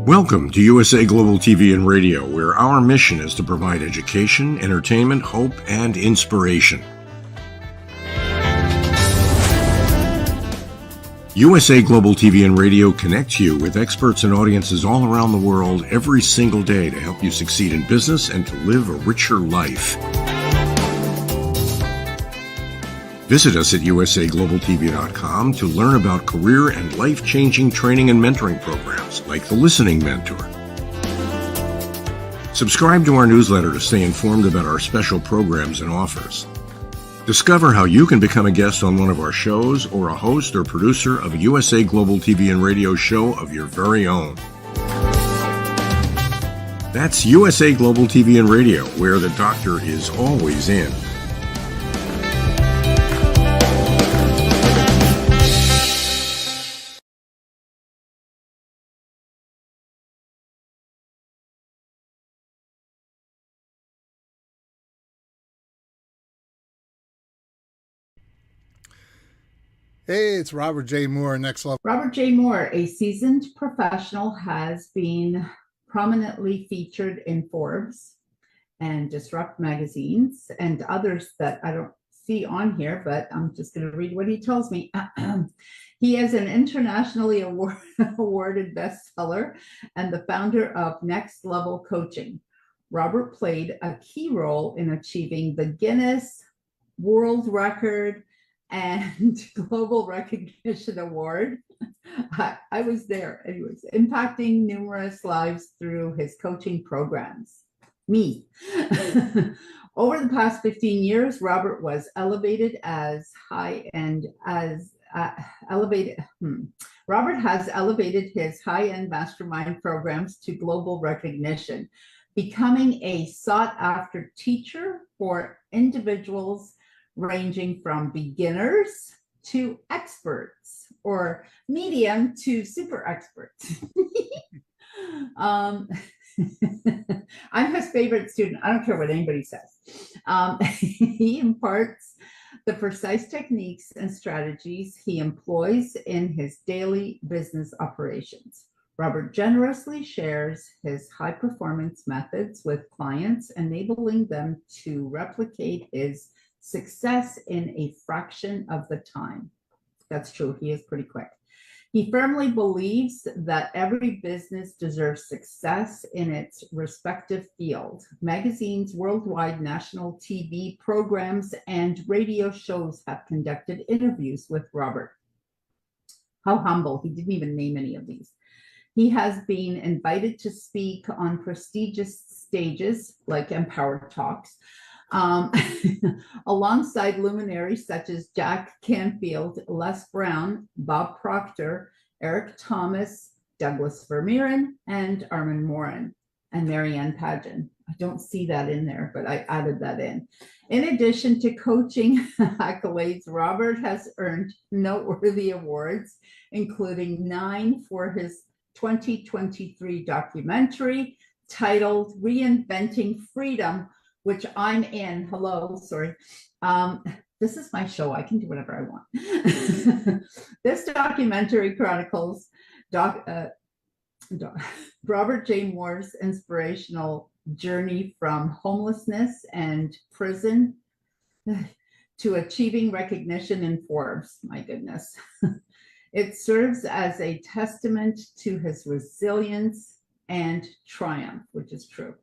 Welcome to USA Global TV and Radio, where our mission is to provide education, entertainment, hope, and inspiration. USA Global TV and Radio connects you with experts and audiences all around the world every single day to help you succeed in business and to live a richer life. Visit us at usaglobaltv.com to learn about career and life-changing training and mentoring programs like the Listening Mentor. Subscribe to our newsletter to stay informed about our special programs and offers. Discover how you can become a guest on one of our shows or a host or producer of a USA Global TV and Radio show of your very own. That's USA Global TV and Radio, where the doctor is always in. Hey, it's Robert J. Moore, Next Level. Robert J. Moore, a seasoned professional, has been prominently featured in Forbes and Disrupt magazines and others that I don't see on here, but I'm just going to read what he tells me. He is an internationally awarded bestseller and the founder of Next Level Coaching. Robert played a key role in achieving the Guinness World Record and Global Recognition Award. I was there, anyways, impacting numerous lives through his coaching programs. Me. Over the past 15 years, Robert was elevated as Robert has elevated his high-end mastermind programs to global recognition, becoming a sought-after teacher for individuals ranging from beginners to experts or medium to super experts. I'm his favorite student. I don't care what anybody says. He imparts the precise techniques and strategies he employs in his daily business operations. Robert generously shares his high-performance methods with clients, enabling them to replicate his success in a fraction of the time. That's true. He is pretty quick. He firmly believes that every business deserves success in its respective field. Magazines, worldwide, national TV programs, and radio shows have conducted interviews with Robert. How humble. He didn't even name any of these. He has been invited to speak on prestigious stages like Empower Talks, alongside luminaries such as Jack Canfield, Les Brown, Bob Proctor, Eric Thomas, Douglas Vermeeren, and Armin Morin, and Marianne Pageant. I don't see that in there, but I added that in. In addition to coaching accolades, Robert has earned noteworthy awards, including 9 for his 2023 documentary titled Reinventing Freedom, which I'm in. Hello, sorry. This is my show. I can do whatever I want. This documentary chronicles Robert J. Moore's inspirational journey from homelessness and prison to achieving recognition in Forbes. My goodness. It serves as a testament to his resilience and triumph, which is true.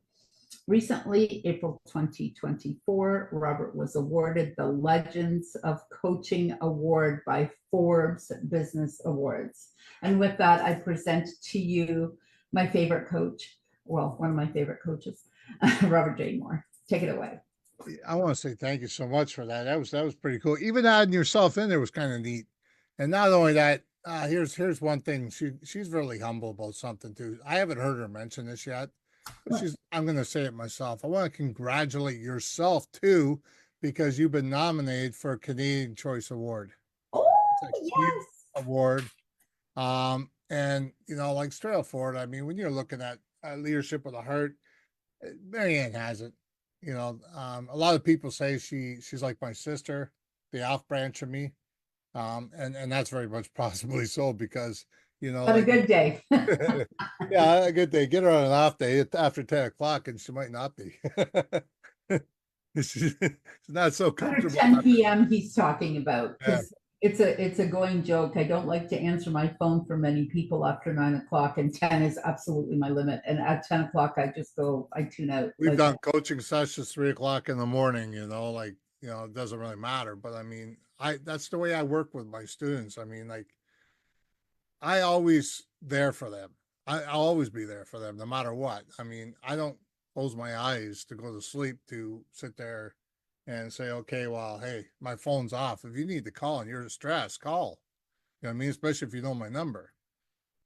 Recently, April 2024, Robert was awarded the Legends of Coaching Award by Forbes Business Awards. And with that, I present to you my favorite coach, well, one of my favorite coaches, Robert J. Moore. Take it away. I want to say thank you so much for that. That was pretty cool. Even adding yourself in there was kind of neat. And not only that, here's one thing. She's really humble about something too. I haven't heard her mention this yet. I'm going to say it myself. I want to congratulate yourself too, because you've been nominated for a Canadian Choice Award. Oh, yes. Award. And you know, like straight up forward, I mean, when you're looking at leadership with a heart, Marianne has it. You know, a lot of people say she's like my sister, the off branch of me. And that's very much possibly so, because You know, But a like good day. yeah, a good day. Get her on an off day after 10 o'clock, and she might not be. She's not so After comfortable. 10 p.m. he's talking about, Yeah. because it's a going joke. I don't like to answer my phone for many people after 9 o'clock, and 10 is absolutely my limit. And at 10 o'clock, I tune out. We've Like, done coaching sessions 3 o'clock in the morning, like, it doesn't really matter. But I mean, that's the way I work with my students. I mean, like, I always there for them. I'll always be there for them no matter what. I mean, I don't close my eyes to go to sleep to sit there and say, okay, well, hey, my phone's off. If you need to call and you're stressed, call. You know what I mean? Especially if you know my number.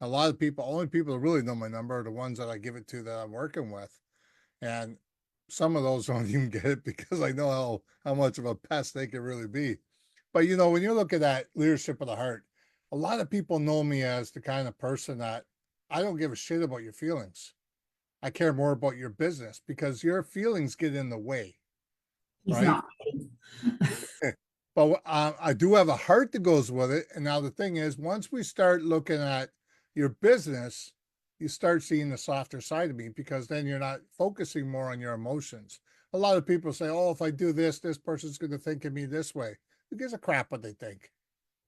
A lot of people, only people that really know my number are the ones that I give it to that I'm working with. And some of those don't even get it because I know how much of a pest they can really be. But when you look at that leadership of the heart, a lot of people know me as the kind of person that I don't give a shit about your feelings. I care more about your business because your feelings get in the way, he's right? not. But I do have a heart that goes with it. And now the thing is, once we start looking at your business, you start seeing the softer side of me because then you're not focusing more on your emotions. A lot of people say, oh, if I do this, this person's going to think of me this way. Who gives a crap what they think?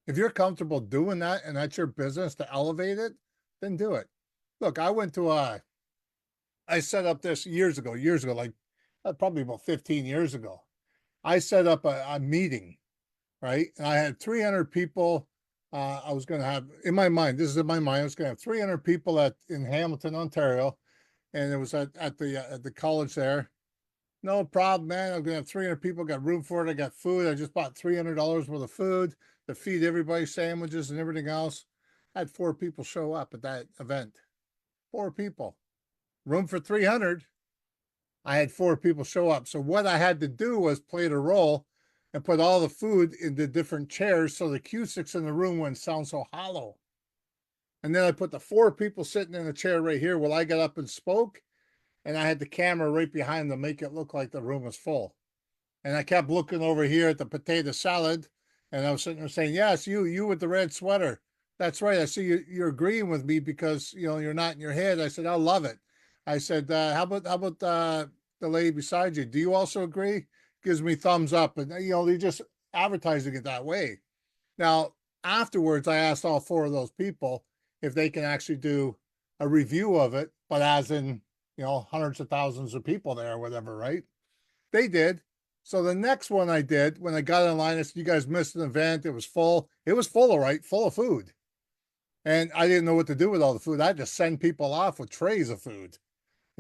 If you're comfortable doing that and that's your business to elevate it, then do it. Look, I set up this years ago, like probably about 15 years ago. I set up a meeting, right? And I had 300 people. I was going to have in my mind, this is in my mind, I was going to have 300 people in Hamilton, Ontario. And it was at the college there. No problem, man. I'm going to have 300 people, got room for it. I got food. I just bought $300 worth of food to feed everybody, sandwiches and everything else. I had 4 people show up at that event. 4 people. Room for 300. I had 4 people show up. So what I had to do was play the role and put all the food in the different chairs so the acoustics in the room wouldn't sound so hollow. And then I put the 4 people sitting in the chair right here while I got up and spoke. And I had the camera right behind them, make it look like the room was full. And I kept looking over here at the potato salad, and I was sitting there saying, "Yes, you with the red sweater. That's right. I see you're agreeing with me because you're not in your head." I said, "I love it." I said, "How about the lady beside you? Do you also agree?" Gives me thumbs up, and they're just advertising it that way. Now afterwards, I asked all 4 of those people if they can actually do a review of it, but as in hundreds of thousands of people there or whatever, right? They did. So the next one I did, when I got online, I said, "You guys missed an event. It was full. It was full, all right, full of food." And I didn't know what to do with all the food. I had to send people off with trays of food.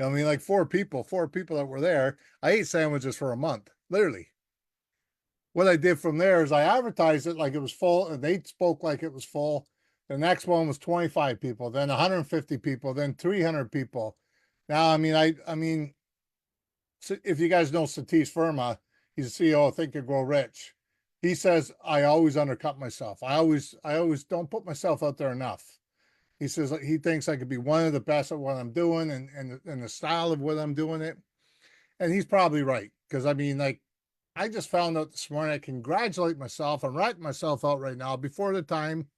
I mean, like 4 people that were there. I ate sandwiches for a month, literally. What I did from there is I advertised it like it was full, and they spoke like it was full. The next one was 25 people, then 150 people, then 300 people. Now, I mean, if you guys know Satish Verma, he's the CEO of Think and Grow Rich. He says I always undercut myself. I always don't put myself out there enough. He says he thinks I could be one of the best at what I'm doing and the style of what I'm doing it. And he's probably right. Because I just found out this morning, I congratulate myself. I'm writing myself out right now before the time.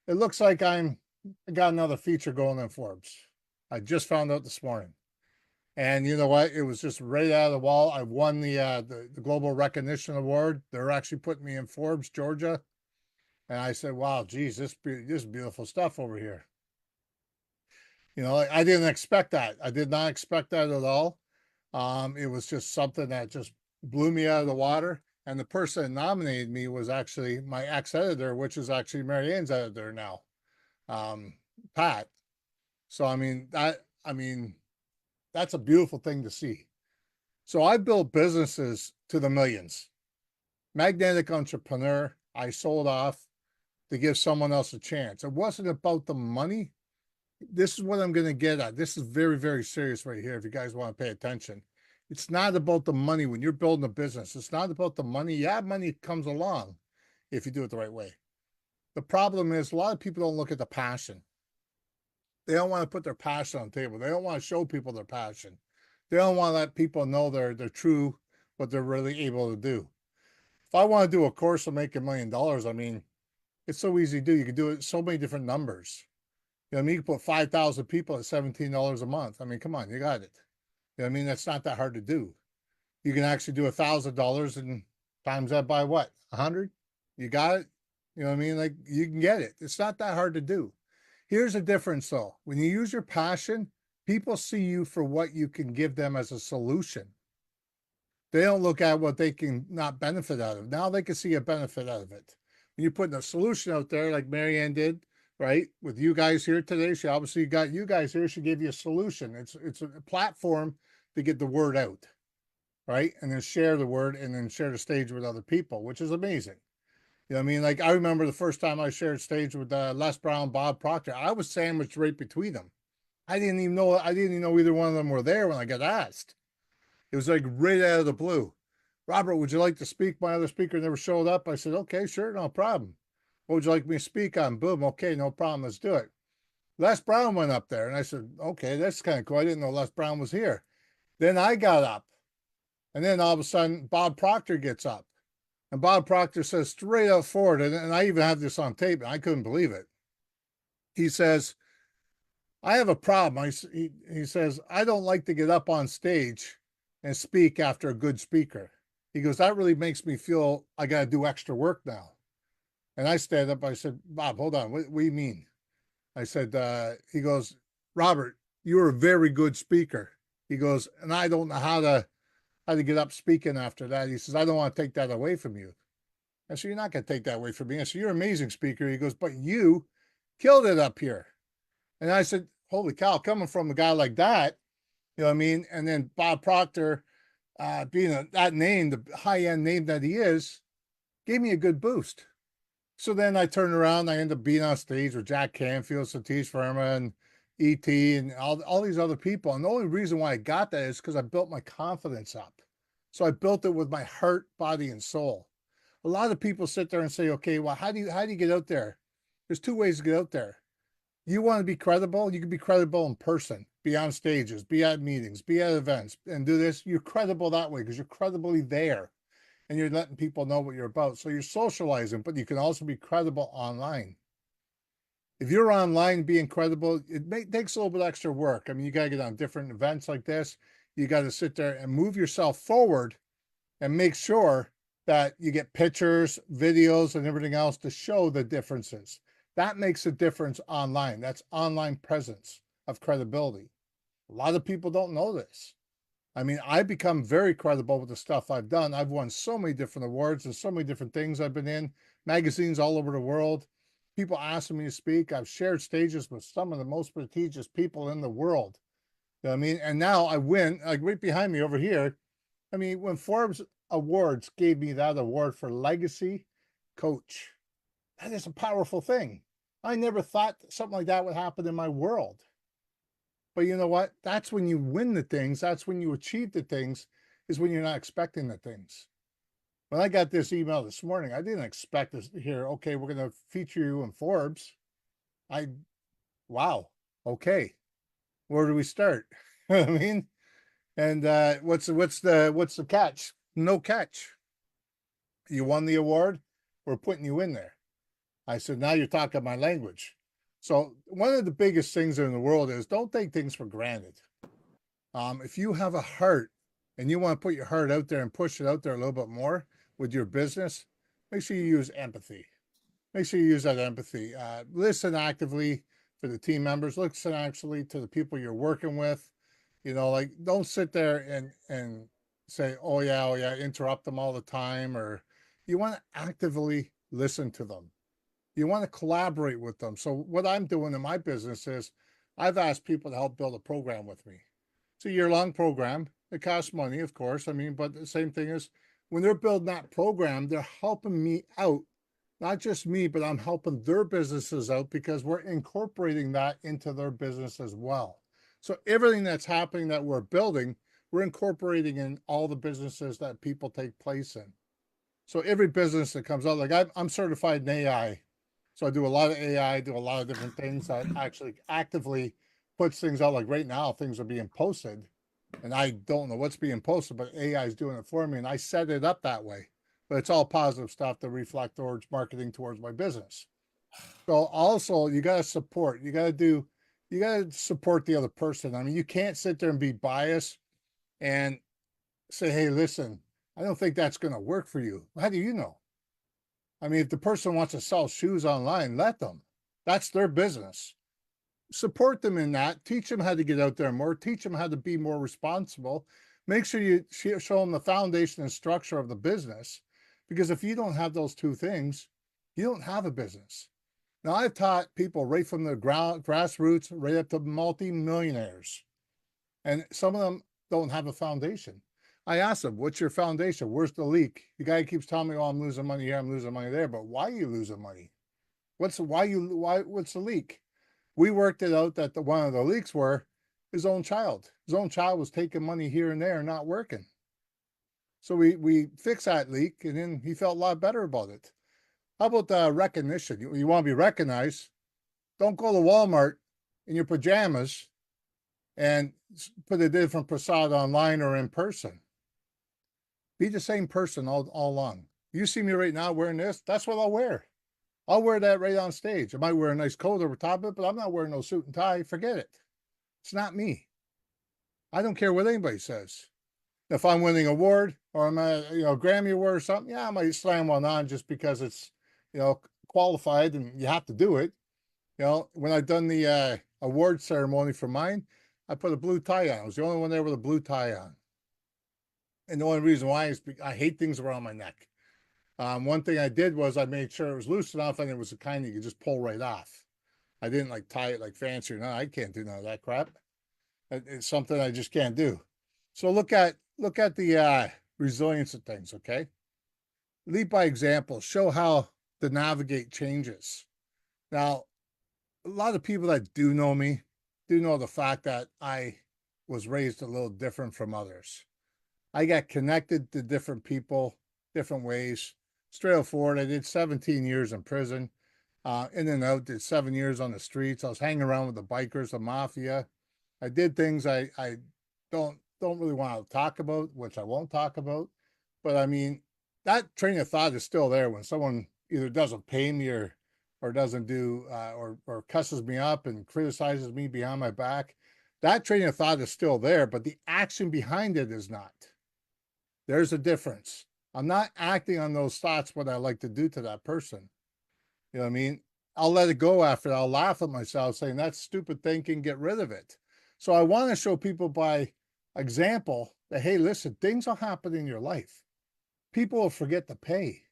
It looks like I got another feature going in Forbes. I just found out this morning. And you know what? It was just right out of the wall. I won the Global Recognition Award. They're actually putting me in Forbes, Georgia. And I said, wow, geez, this is beautiful stuff over here. I didn't expect that. I did not expect that at all. It was just something that just blew me out of the water. And the person that nominated me was actually my ex-editor, which is actually Marianne's editor now, Pat. So, that's a beautiful thing to see. So I built businesses to the millions. Magnetic Entrepreneur, I sold off to give someone else a chance. It wasn't about the money. This is what I'm going to get at. This is very, very serious right here if you guys want to pay attention. It's not about the money when you're building a business. It's not about the money. Yeah, money comes along if you do it the right way. The problem is a lot of people don't look at the passion. They don't want to put their passion on the table. They don't want to show people their passion. They don't want to let people know they're true, what they're really able to do. If I want to do a course of making $1 million, it's so easy to do. You can do it so many different numbers. You know what I mean? You can put 5,000 people at $17 a month. I mean, come on, you got it. You know what I mean? That's not that hard to do. You can actually do $1,000 and times that by what? 100? You got it? You know what I mean? Like, you can get it. It's not that hard to do. Here's the difference though. When you use your passion, people see you for what you can give them as a solution. They don't look at what they can not benefit out of. Now they can see a benefit out of it. When you're putting a solution out there, like Marianne did, right? With you guys here today, she obviously got you guys here. She gave you a solution. It's a platform to get the word out, right? And then share the word and then share the stage with other people, which is amazing. You know what I mean? Like, I remember the first time I shared stage with Les Brown, Bob Proctor, I was sandwiched right between them. I didn't even know either one of them were there when I got asked. It was like right out of the blue. Robert, would you like to speak? My other speaker never showed up. I said, okay, sure, no problem. What would you like me to speak on? Boom, okay, no problem, let's do it. Les Brown went up there, and I said, okay, that's kind of cool. I didn't know Les Brown was here. Then I got up, and then all of a sudden, Bob Proctor gets up. And Bob Proctor says straight up forward, and I even have this on tape, and I couldn't believe it. He says, I have a problem. He says, I don't like to get up on stage and speak after a good speaker. He goes, that really makes me feel I got to do extra work now. And I stand up, I said, Bob, hold on, what do you mean? I said, he goes, Robert, you're a very good speaker. He goes, and I don't know how to get up speaking after that. He says, I don't want to take that away from you. I said, you're not going to take that away from me. I said, you're an amazing speaker. He goes, but you killed it up here. And I said, holy cow, coming from a guy like that, you know what I mean? And then Bob Proctor, being that name, the high-end name that he is, gave me a good boost. So then I turned around, I ended up being on stage with Jack Canfield, Satish Verma, and E.T., and all these other people. And the only reason why I got that is because I built my confidence up. So I built it with my heart, body, and soul. A lot of people sit there and say, okay, well, how do you get out there? There's two ways to get out there. You want to be credible, you can be credible in person, be on stages, be at meetings, be at events, and do this. You're credible that way because you're credibly there and you're letting people know what you're about. So you're socializing, but you can also be credible online. If you're online being credible, takes a little bit extra work. I mean, you got to get on different events like this. You got to sit there and move yourself forward and make sure that you get pictures, videos, and everything else to show the differences. That makes a difference online. That's online presence of credibility. A lot of people don't know this. I mean, I've become very credible with the stuff I've done. I've won so many different awards and so many different things I've been in, magazines all over the world. People asking me to speak. I've shared stages with some of the most prestigious people in the world. You know what I mean? And now I win, like right behind me over here. I mean, when Forbes Awards gave me that award for Legacy Coach, that is a powerful thing. I never thought something like that would happen in my world. But you know what? That's when you win the things. That's when you achieve the things, is when you're not expecting the things. When I got this email this morning, I didn't expect to hear, okay, we're going to feature you in Forbes. Wow. Okay. Where do we start? You know what I mean? And what's the catch? No catch. You won the award. We're putting you in there. I said, now you're talking my language. So one of the biggest things in the world is don't take things for granted. If you have a heart and you want to put your heart out there and push it out there a little bit more with your business, make sure you use empathy. Make sure you use that empathy. Listen actively for the team members. Listen actually to the people you're working with. You know, like, don't sit there and say, oh yeah, interrupt them all the time. Or you want to actively listen to them. You want to collaborate with them. So what I'm doing in my business is I've asked people to help build a program with me. It's a year-long program. It costs money, of course. I mean, but the same thing is when they're building that program, they're helping me out. Not just me, but I'm helping their businesses out because we're incorporating that into their business as well. So everything that's happening that we're building, we're incorporating in all the businesses that people take place in. So every business that comes out, like I'm certified in AI. So I do a lot of AI, do a lot of different things that actually actively puts things out. Like right now, things are being posted and I don't know what's being posted, but AI is doing it for me. And I set it up that way, but it's all positive stuff to reflect towards marketing towards my business. So also you got to support, you got to support the other person. I mean, you can't sit there and be biased and say, hey, listen, I don't think that's going to work for you. How do you know? I mean, if the person wants to sell shoes online, let them. That's their business. Support them in that. Teach them how to get out there more. Teach them how to be more responsible. Make sure you show them the foundation and structure of the business. Because if you don't have those two things, you don't have a business. Now, I've taught people right from the grassroots right up to multi-millionaires. And some of them don't have a foundation. I asked them, what's your foundation? Where's the leak? The guy keeps telling me, oh, I'm losing money here, I'm losing money there. But why are you losing money? What's the leak? We worked it out that one of the leaks were his own child. His own child was taking money here and there and not working. So we fixed that leak, and then he felt a lot better about it. How about the recognition? You want to be recognized? Don't go to Walmart in your pajamas and put a different facade online or in person. Be the same person all along. You see me right now wearing this, that's what I'll wear. I'll wear that right on stage. I might wear a nice coat over top of it, but I'm not wearing no suit and tie. Forget it. It's not me. I don't care what anybody says. If I'm winning an award or I'm a Grammy award or something, yeah, I might slam one on just because it's qualified and you have to do it. When I've done the award ceremony for mine, I put a blue tie on. I was the only one there with a blue tie on. And the only reason why is I hate things around my neck. One thing I did was I made sure it was loose enough and it was the kind you could just pull right off. I didn't like tie it like fancy or not. I can't do none of that crap. It's something I just can't do. So look at the resilience of things, okay? Lead by example. Show how to navigate changes. Now, a lot of people that do know me do know the fact that I was raised a little different from others. I got connected to different people, different ways. Straight forward, I did 17 years in prison. In and out, did 7 years on the streets. I was hanging around with the bikers, the mafia. I did things I don't really want to talk about, which I won't talk about. But I mean, that train of thought is still there when someone either doesn't pay me or doesn't do or cusses me up and criticizes me behind my back. That train of thought is still there, but the action behind it is not. There's a difference. I'm not acting on those thoughts what I like to do to that person. You know what I mean? I'll let it go after that. I'll laugh at myself saying that's stupid thinking, get rid of it. So I want to show people by example that, hey, listen, things will happen in your life. People will forget to pay.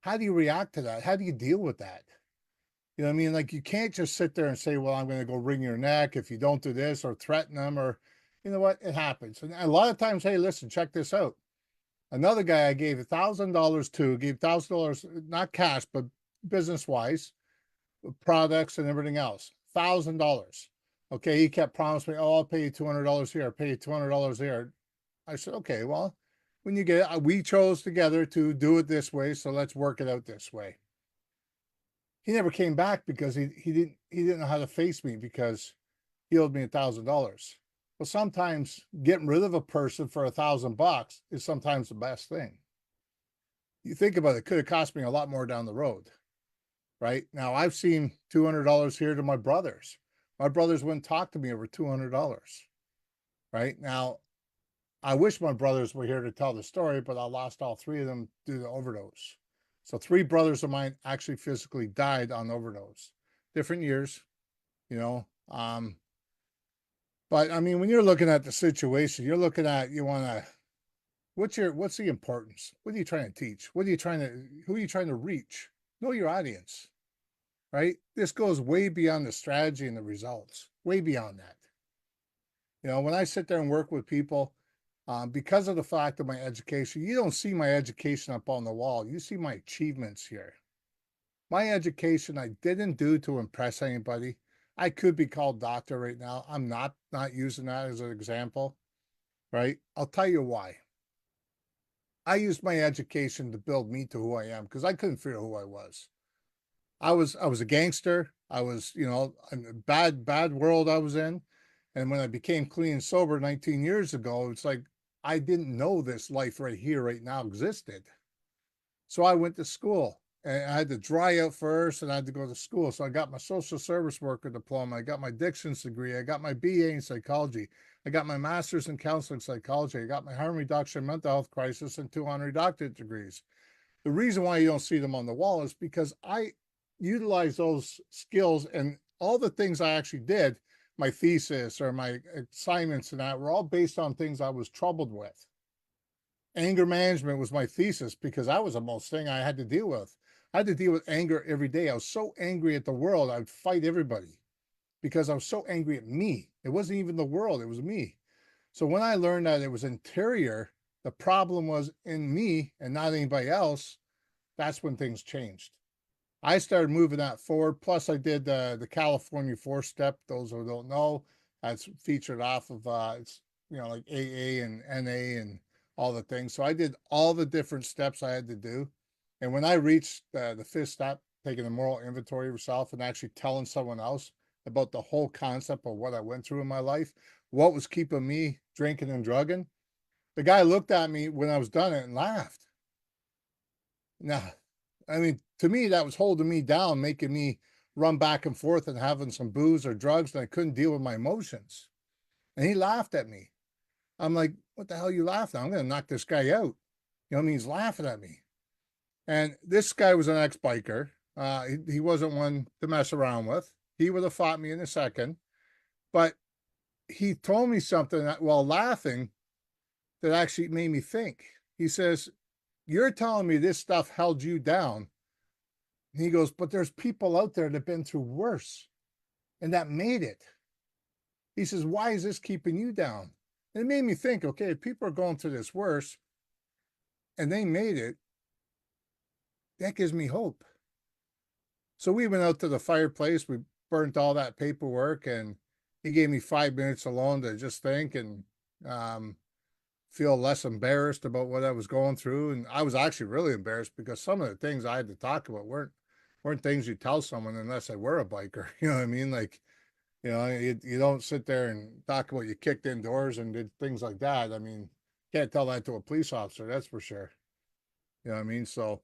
How do you react to that? How do you deal with that? You know what I mean? Like, you can't just sit there and say, well, I'm going to go wring your neck if you don't do this, or threaten them, or, you know what? It happens. And a lot of times, hey, listen, check this out. Another guy I gave $1,000 to, gave $1,000, not cash, but business-wise, products and everything else, $1,000. Okay, he kept promising me, oh, I'll pay you $200 here, I'll pay you $200 there. I said, okay, well, when you get it, we chose together to do it this way, so let's work it out this way. He never came back because he didn't know how to face me because he owed me $1,000. Well, sometimes getting rid of a person for $1,000 is sometimes the best thing. You think about it, it could have cost me a lot more down the road, right? Now, I've seen $200 here to my brothers. My brothers wouldn't talk to me over $200, right? Now, I wish my brothers were here to tell the story, but I lost all three of them due to overdose. So 3 brothers of mine actually physically died on overdose. Different years, but I mean, when you're looking at the situation, you're looking at, what's the importance? What are you trying to teach? Who are you trying to reach? Know your audience, right? This goes way beyond the strategy and the results, way beyond that. When I sit there and work with people, because of the fact of my education, you don't see my education up on the wall. You see my achievements here. My education, I didn't do to impress anybody. I could be called doctor right now. I'm not using that as an example, right? I'll tell you why. I used my education to build me to who I am because I couldn't figure out who I was. I was a gangster. I was, in a bad world I was in. And when I became clean and sober 19 years ago, it's like, I didn't know this life right here, right now existed. So I went to school. and I had to dry out first, and I had to go to school. So I got my social service worker diploma. I got my Dixon's degree. I got my BA in psychology. I got my master's in counseling psychology. I got my harm reduction, mental health crisis, and 2 honorary doctorate degrees. The reason why you don't see them on the wall is because I utilize those skills, and all the things I actually did, my thesis or my assignments and that, were all based on things I was troubled with. Anger management was my thesis because that was the most thing I had to deal with. I had to deal with anger every day. I was so angry at the world, I'd fight everybody because I was so angry at me. It wasn't even the world, it was me. So when I learned that it was interior, the problem was in me and not anybody else, that's when things changed. I started moving that forward. Plus, I did the California 4-step. Those who don't know, that's featured off of it's like AA and NA and all the things. So I did all the different steps I had to do. And when I reached the 5th step, taking a moral inventory of yourself and actually telling someone else about the whole concept of what I went through in my life, what was keeping me drinking and drugging, the guy looked at me when I was done it and laughed. Now, I mean, to me, that was holding me down, making me run back and forth and having some booze or drugs, and I couldn't deal with my emotions. And he laughed at me. I'm like, what the hell are you laughing at? I'm going to knock this guy out. You know what I mean? He's laughing at me. And this guy was an ex-biker. He wasn't one to mess around with. He would have fought me in a second. But he told me something while laughing that actually made me think. He says, you're telling me this stuff held you down. And he goes, but there's people out there that have been through worse and that made it. He says, why is this keeping you down? And it made me think, okay, if people are going through this worse and they made it, that gives me hope. So we went out to the fireplace. We burnt all that paperwork, and he gave me 5 minutes alone to just think and feel less embarrassed about what I was going through. And I was actually really embarrassed because some of the things I had to talk about weren't things you tell someone unless they were a biker. You know what I mean? Like, you don't sit there and talk about you kicked indoors and did things like that. I mean, can't tell that to a police officer, that's for sure. You know what I mean? So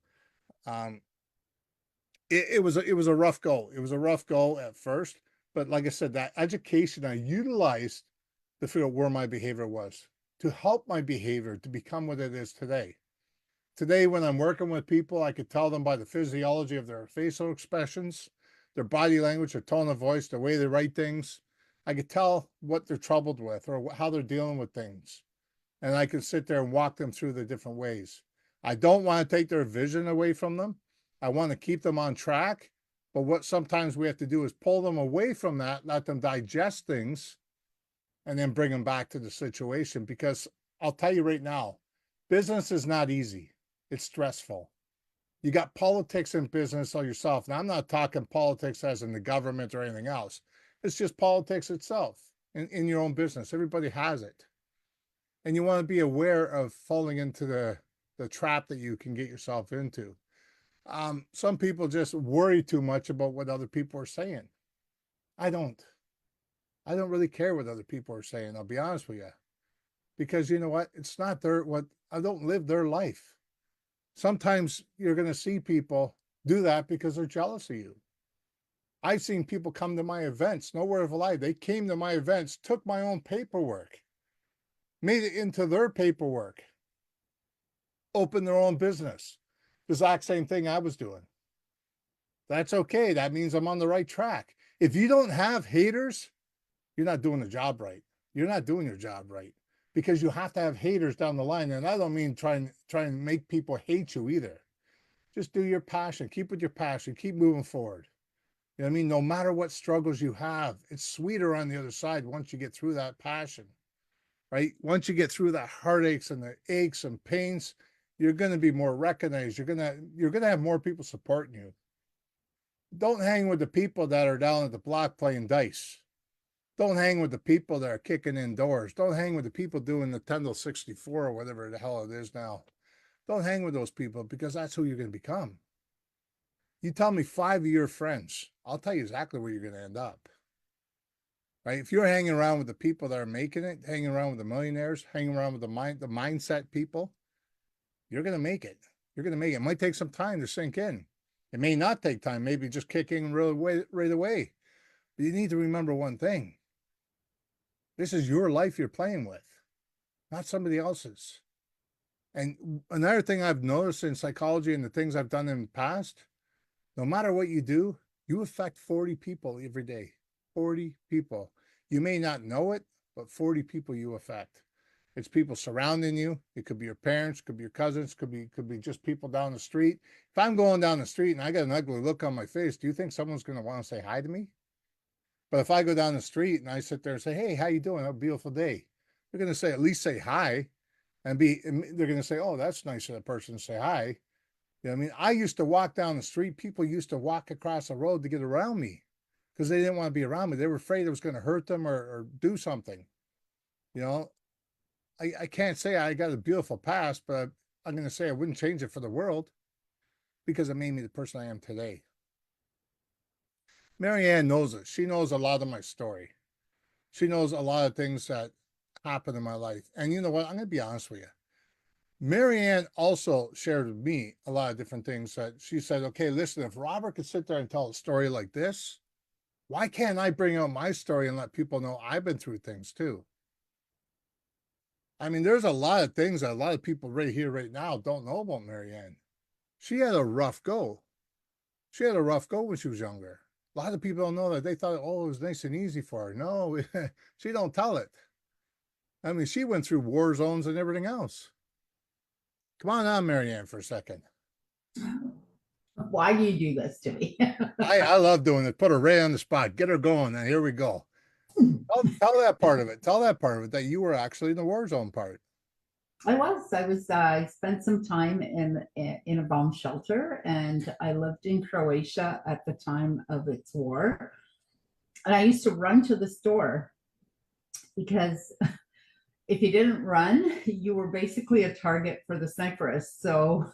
it was a rough go. It was a rough go at first, but like I said, that education I utilized to figure out where my behavior was, to help my behavior to become what it is today. Today, when I'm working with people, I could tell them by the physiology of their facial expressions, their body language, their tone of voice, the way they write things. I could tell what they're troubled with or how they're dealing with things. And I could sit there and walk them through the different ways. I don't want to take their vision away from them. I want to keep them on track. But what sometimes we have to do is pull them away from that, let them digest things, and then bring them back to the situation. Because I'll tell you right now, business is not easy. It's stressful. You got politics in business on yourself. Now, I'm not talking politics as in the government or anything else. It's just politics itself in your own business. Everybody has it. And you want to be aware of falling into the trap that you can get yourself into. Some people just worry too much about what other people are saying. I don't really care what other people are saying. I'll be honest with you, because you know what? It's not I don't live their life. Sometimes you're going to see people do that because they're jealous of you. I've seen people come to my events, no word of a lie. They came to my events, took my own paperwork, made it into their paperwork, opened their own business. The exact same thing I was doing. That's okay. That means I'm on the right track. If you don't have haters, you're not doing the job right. You're not doing your job right, because you have to have haters down the line. And I don't mean try and make people hate you either. Just do your passion. Keep with your passion. Keep moving forward. You know what I mean? No matter what struggles you have, it's sweeter on the other side once you get through that passion, right? Once you get through the heartaches and the aches and pains, you're going to be more recognized. You're going to have more people supporting you. Don't hang with the people that are down at the block playing dice. Don't hang with the people that are kicking indoors. Don't hang with the people doing the Nintendo 64 or whatever the hell it is now. Don't hang with those people, because that's who you're going to become. You tell me 5 of your friends, I'll tell you exactly where you're going to end up. Right? If you're hanging around with the people that are making it, hanging around with the millionaires, hanging around with the mindset people, you're going to make it. You're going to make it. It might take some time to sink in. It may not take time, maybe just kicking right away. But you need to remember one thing. This is your life you're playing with, not somebody else's. And another thing I've noticed in psychology and the things I've done in the past, no matter what you do, you affect 40 people every day. 40 people. You may not know it, but 40 people you affect. It's people surrounding you. It could be your parents, could be your cousins, could be just people down the street. If I'm going down the street and I got an ugly look on my face, do you think someone's going to want to say hi to me? But if I go down the street and I sit there and say, "Hey, how you doing? A beautiful day," they're going to say, at least say hi, and they're going to say, "Oh, that's nice of the person to say hi." You know what I mean? I used to walk down the street. People used to walk across the road to get around me because they didn't want to be around me. They were afraid it was going to hurt them or do something. You know, I can't say I got a beautiful past, but I'm going to say I wouldn't change it for the world because it made me the person I am today. Marianne knows it. She knows a lot of my story. She knows a lot of things that happened in my life. And you know what? I'm going to be honest with you. Marianne also shared with me a lot of different things that she said, okay, listen, if Robert could sit there and tell a story like this, why can't I bring out my story and let people know I've been through things too? I mean, there's a lot of things that a lot of people right here, right now don't know about Marianne. She had a rough go. She had a rough go when she was younger. A lot of people don't know that. They thought, oh, it was nice and easy for her. No, she don't tell it. I mean, she went through war zones and everything else. Come on, Marianne, for a second. Why do you do this to me? I love doing it. Put her right on the spot. Get her going. And here we go. Tell that part of it. Tell that part of it, that you were actually in the war zone part. I spent some time in a bomb shelter, and I lived in Croatia at the time of its war. And I used to run to the store because if you didn't run, you were basically a target for the sniperists. So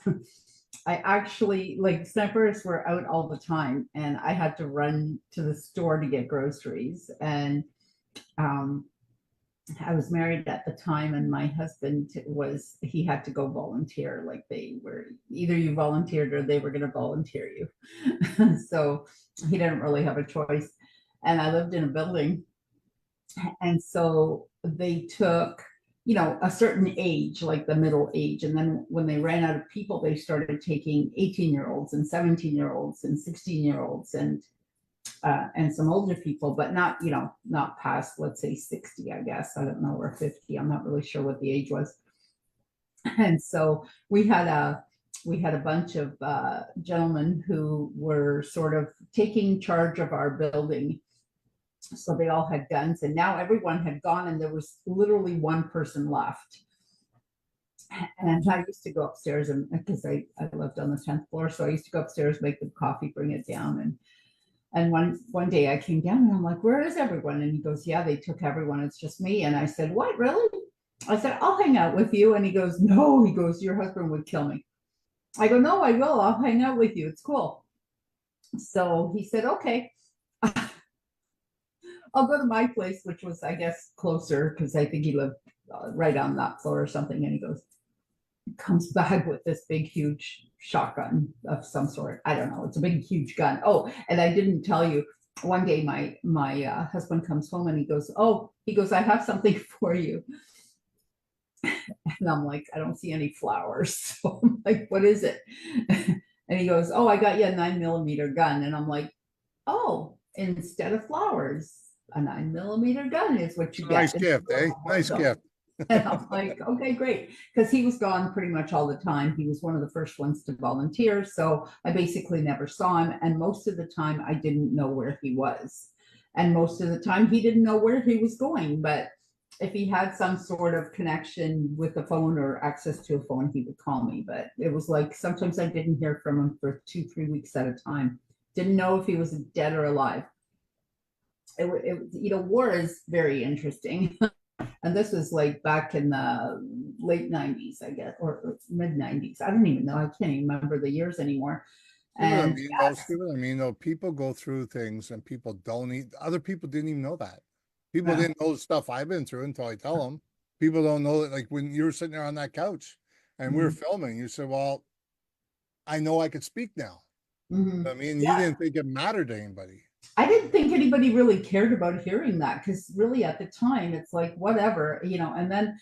I actually, like, sniperists were out all the time, and I had to run to the store to get groceries. And I was married at the time, and my husband he had to go volunteer. Like, they were either you volunteered or they were going to volunteer you. So he didn't really have a choice. And I lived in a building. And so they took, a certain age, like the middle age. And then when they ran out of people, they started taking 18-year-olds and 17-year-olds and 16-year-olds and some older people, but not past, let's say 60, I guess. I don't know, or 50. I'm not really sure what the age was. And so we had a bunch of gentlemen who were sort of taking charge of our building. So they all had guns, and now everyone had gone, and there was literally one person left. And I used to go upstairs, and because I lived on the 10th floor, so I used to go upstairs, make them coffee, bring it down. And one day I came down and I'm like, where is everyone? And he goes, yeah, they took everyone. It's just me. And I said, what, really? I said, I'll hang out with you. And he goes, no, he goes, your husband would kill me. I go, no, I will. I'll hang out with you. It's cool. So he said, okay. I'll go to my place, which was, I guess, closer because I think he lived right on that floor or something. And he comes back with this big, huge shotgun of some sort. I don't know. It's a big, huge gun. Oh, and I didn't tell you. One day, my husband comes home and he goes, I have something for you. And I'm like, I don't see any flowers. So I'm like, what is it? And he goes, I got you a 9mm gun. And I'm like, oh, instead of flowers, a 9mm gun is what you get. Nice gift, eh? Nice gift. And I'm like, okay, great. Because he was gone pretty much all the time. He was one of the first ones to volunteer. So I basically never saw him. And most of the time, I didn't know where he was. And most of the time, he didn't know where he was going. But if he had some sort of connection with the phone or access to a phone, he would call me. But it was like sometimes I didn't hear from him for 2-3 weeks at a time. Didn't know if he was dead or alive. War is very interesting. And this was like back in the late 90s, I guess, or mid 90s. I don't even know. I can't even remember the years anymore. And people go through things and people don't other people didn't even know that. People didn't know the stuff I've been through until I tell them. People don't know that, like when you were sitting there on that couch and we were filming, you said, well, I know I could speak now. Mhm. I mean, you Yeah. didn't think it mattered to anybody. I didn't think anybody really cared about hearing that because really at the time it's like whatever, and then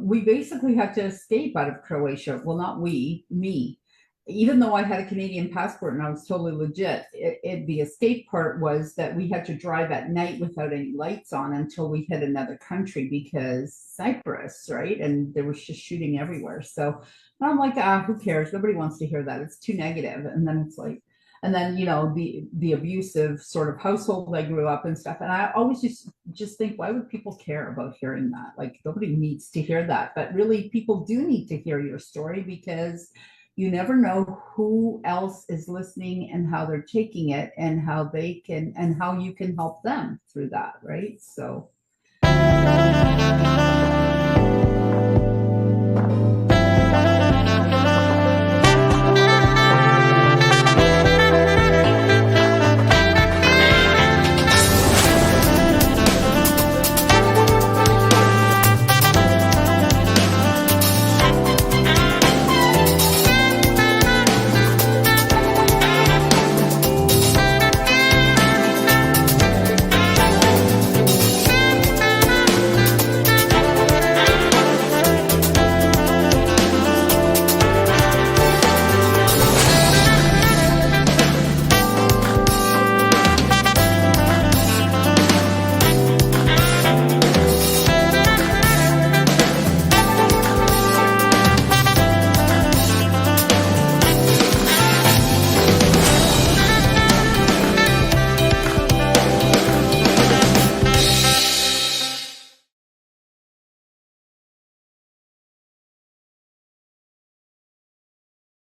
we basically had to escape out of Croatia. Well, not we, me. Even though I had a Canadian passport and I was totally legit, the escape part was that we had to drive at night without any lights on until we hit another country because Cyprus, right? And there was just shooting everywhere. So I'm like, who cares? Nobody wants to hear that. It's too negative. And then it's like, and then the abusive sort of household I grew up and stuff, and I always just think, why would people care about hearing that? Like, nobody needs to hear that, but really people do need to hear your story because you never know who else is listening and how they're taking it and how they can and how you can help them through that, right? So